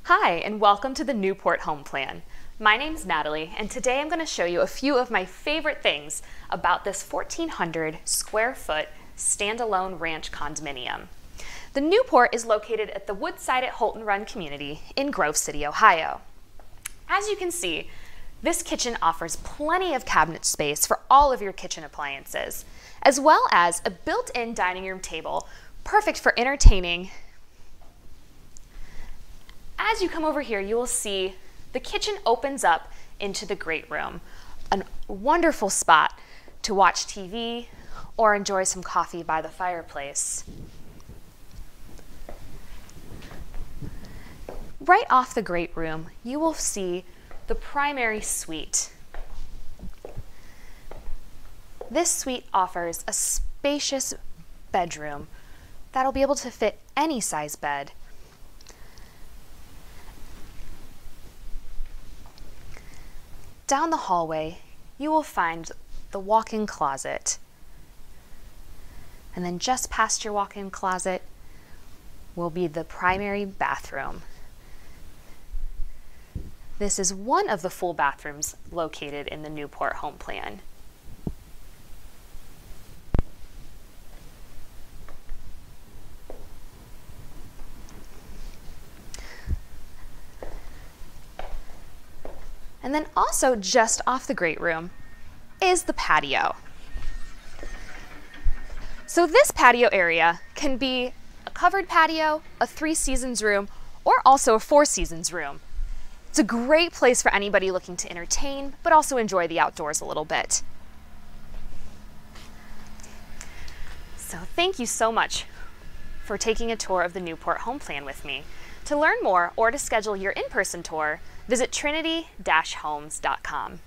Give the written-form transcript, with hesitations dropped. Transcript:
Hi, and welcome to the Newport Home Plan. My name's Natalie, and today I'm going to show you a few of my favorite things about this 1,400 square foot standalone ranch condominium. The Newport is located at the Woodside at Holton Run community in Grove City, Ohio. As you can see, this kitchen offers plenty of cabinet space for all of your kitchen appliances, as well as a built-in dining room table, perfect for entertaining. As you come over here, you will see the kitchen opens up into the great room, a wonderful spot to watch TV or enjoy some coffee by the fireplace. Right off the great room, you will see the primary suite. This suite offers a spacious bedroom that'll be able to fit any size bed. Down the hallway, you will find the walk-in closet. And then just past your walk-in closet will be the primary bathroom. This is one of the full bathrooms located in the Newport Home Plan. And then also just off the great room is the patio. So this patio area can be a covered patio, a 3 seasons room, or also a 4 seasons room. It's a great place for anybody looking to entertain, but also enjoy the outdoors a little bit. So thank you so much for taking a tour of the Newport Home Plan with me. To learn more or to schedule your in-person tour, visit trinity-homes.com.